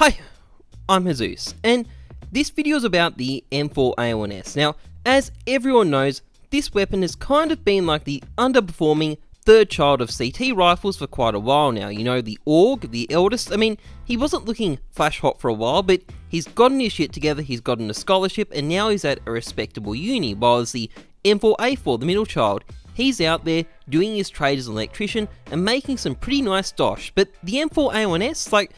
Hi, I'm Heyzeus, and this video is about the M4A1-s. Now, as everyone knows, this weapon has kind of been like the underperforming third child of CT rifles for quite a while now. You know, the AUG, the eldest, I mean, he wasn't looking flash hot for a while, but he's gotten his shit together, he's gotten a scholarship, and now he's at a respectable uni, while as the M4A4, the middle child, he's out there doing his trade as an electrician and making some pretty nice dosh. But the M4A1-s, like,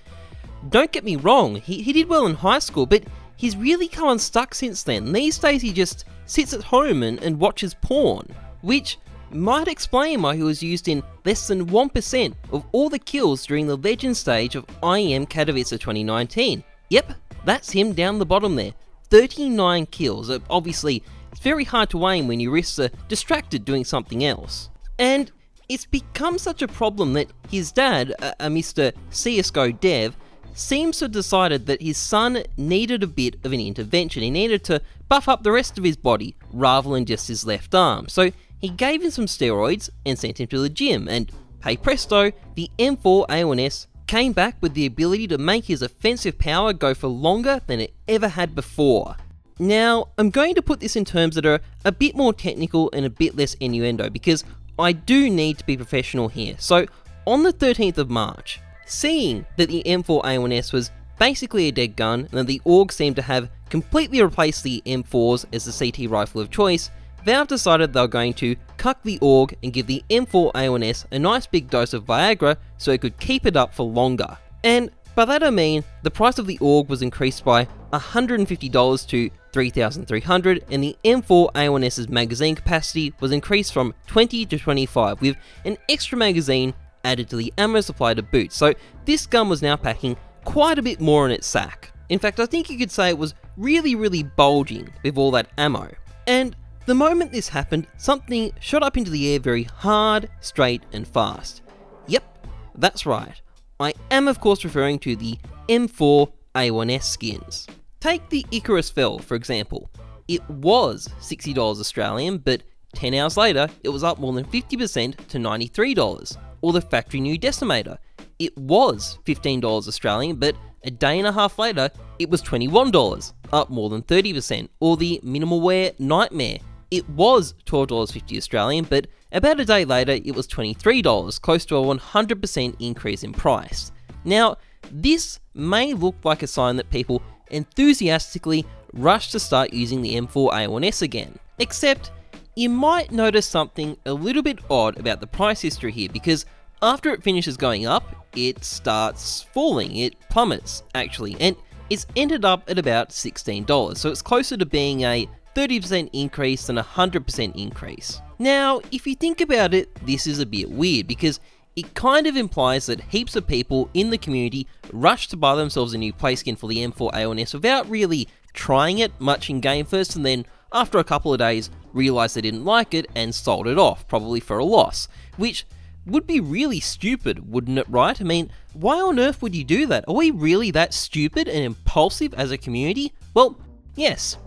don't get me wrong, he did well in high school, but he's really come unstuck since then. These days he just sits at home and watches porn, which might explain why he was used in less than 1% of all the kills during the legend stage of IEM Katowice 2019. Yep, that's him down the bottom there. 39 kills. Obviously, it's very hard to aim when your wrists are distracted doing something else. And it's become such a problem that his dad, a Mr. CSGO Dev, seems to have decided that his son needed a bit of an intervention. He needed to buff up the rest of his body rather than just his left arm. So he gave him some steroids and sent him to the gym, and hey presto, the M4A1-s came back with the ability to make his offensive power go for longer than it ever had before. Now, I'm going to put this in terms that are a bit more technical and a bit less innuendo, because I do need to be professional here. So, on the 13th of March, seeing that the M4A1-s was basically a dead gun, and that the AUG seemed to have completely replaced the M4s as the CT rifle of choice, Valve decided they were going to cuck the AUG and give the M4A1-s a nice big dose of Viagra so it could keep it up for longer. And by that I mean, the price of the AUG was increased by $150 to $3,300, and the M4A1-s's magazine capacity was increased from 20 to 25, with an extra magazine added to the ammo supply to boot. So this gun was now packing quite a bit more in its sack. In fact, I think you could say it was really bulging with all that ammo. And the moment this happened, something shot up into the air very hard, straight and fast. Yep, that's right. I am of course referring to the M4A1-s skins. Take the Icarus Fell for example. It was $60 Australian, but 10 hours later it was up more than 50% to $93. Or the factory new Decimator. It was $15 Australian, but a day and a half later it was $21, up more than 30%. Or the Minimal Wear Nightmare. It was $12.50 Australian, but about a day later it was $23, close to a 100% increase in price. Now, this may look like a sign that people enthusiastically rush to start using the M4A1-s again, except you might notice something a little bit odd about the price history here, because after it finishes going up, it starts falling, it plummets actually, and it's ended up at about $16, so it's closer to being a 30% increase than a 100% increase. Now, if you think about it, this is a bit weird, because it kind of implies that heaps of people in the community rush to buy themselves a new play skin for the M4A1-s without really trying it much in game first, and then after a couple of days realised they didn't like it and sold it off, probably for a loss, which would be really stupid, wouldn't it, right? I mean, why on earth would you do that? Are we really that stupid and impulsive as a community? Well, yes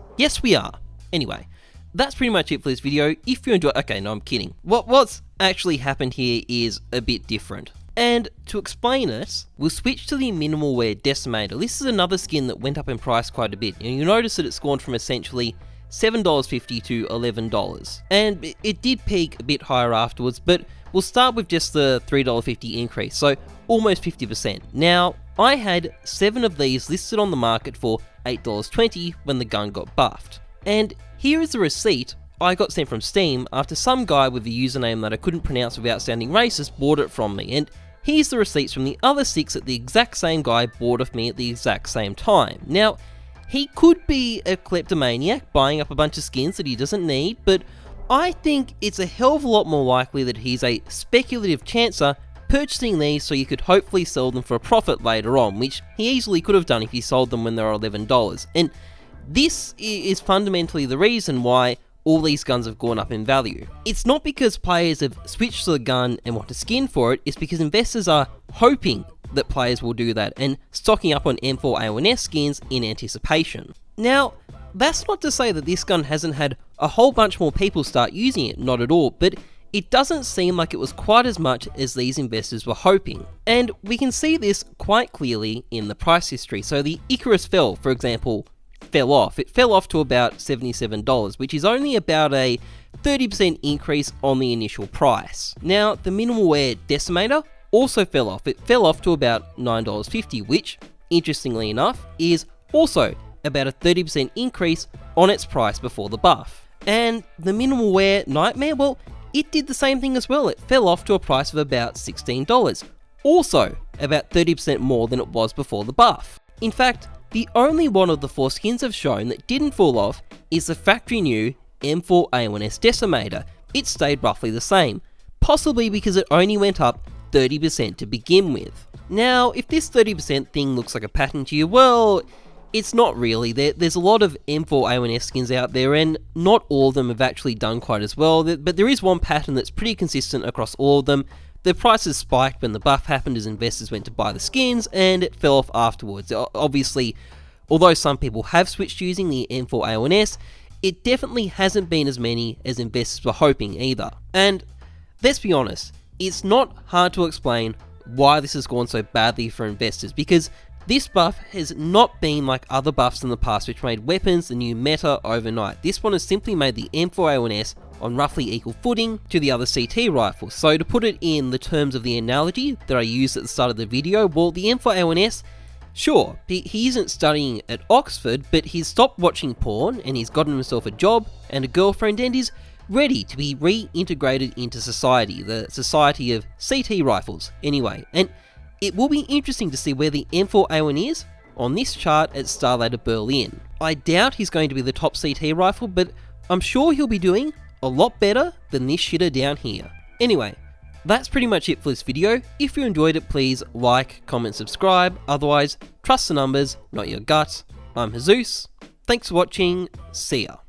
we are. Anyway, that's pretty much it for this video. If you enjoyed, okay, no, I'm kidding. What's actually happened here is a bit different. And to explain it, we'll switch to the Minimal Wear Decimator. This is another skin that went up in price quite a bit, and you'll notice that it's gone from essentially $7.50 to $11. And it did peak a bit higher afterwards, but we'll start with just the $3.50 increase, so almost 50%. Now, I had 7 of these listed on the market for $8.20 when the gun got buffed. And here is the receipt I got sent from Steam after some guy with a username that I couldn't pronounce without sounding racist bought it from me, and here's the receipts from the other 6 that the exact same guy bought of me at the exact same time. Now, he could be a kleptomaniac buying up a bunch of skins that he doesn't need, but I think it's a hell of a lot more likely that he's a speculative chancer purchasing these so you could hopefully sell them for a profit later on, which he easily could have done if he sold them when they were $11. And this is fundamentally the reason why all these guns have gone up in value. It's not because players have switched to the gun and want a skin for it, it's because investors are hoping that players will do that and stocking up on M4A1-s skins in anticipation. Now, that's not to say that this gun hasn't had a whole bunch more people start using it, not at all, but it doesn't seem like it was quite as much as these investors were hoping. And we can see this quite clearly in the price history. So the Icarus fell, for example, fell off. It fell off to about $77, which is only about a 30% increase on the initial price. Now, the minimal wear decimator also fell off. It fell off to about $9.50, which, interestingly enough, is also about a 30% increase on its price before the buff. And the minimal wear nightmare, well, it did the same thing as well. It fell off to a price of about $16, also about 30% more than it was before the buff. In fact, the only one of the 4 skins I've shown that didn't fall off is the factory new M4A1-s decimator. It stayed roughly the same, possibly because it only went up 30% to begin with. Now, if this 30% thing looks like a pattern to you, well, it's not really. There's a lot of M4A1-s skins out there, and not all of them have actually done quite as well, but there is one pattern that's pretty consistent across all of them. The prices spiked when the buff happened as investors went to buy the skins, and it fell off afterwards. Obviously, although some people have switched using the M4A1-s, it definitely hasn't been as many as investors were hoping either. And let's be honest, it's not hard to explain why this has gone so badly for investors, because this buff has not been like other buffs in the past which made weapons the new meta overnight. This one has simply made the M4A1-s on roughly equal footing to the other CT rifles. So to put it in the terms of the analogy that I used at the start of the video, well, the M4A1-s, sure, he isn't studying at Oxford, but he's stopped watching porn and he's gotten himself a job and a girlfriend and is ready to be reintegrated into society, the society of CT rifles anyway. And it will be interesting to see where the M4A1 is on this chart at Starlater Berlin. I doubt he's going to be the top CT rifle, but I'm sure he'll be doing a lot better than this shitter down here. Anyway, that's pretty much it for this video. If you enjoyed it, please like, comment, subscribe. Otherwise, trust the numbers, not your gut. I'm Heyzeus. Thanks for watching. See ya.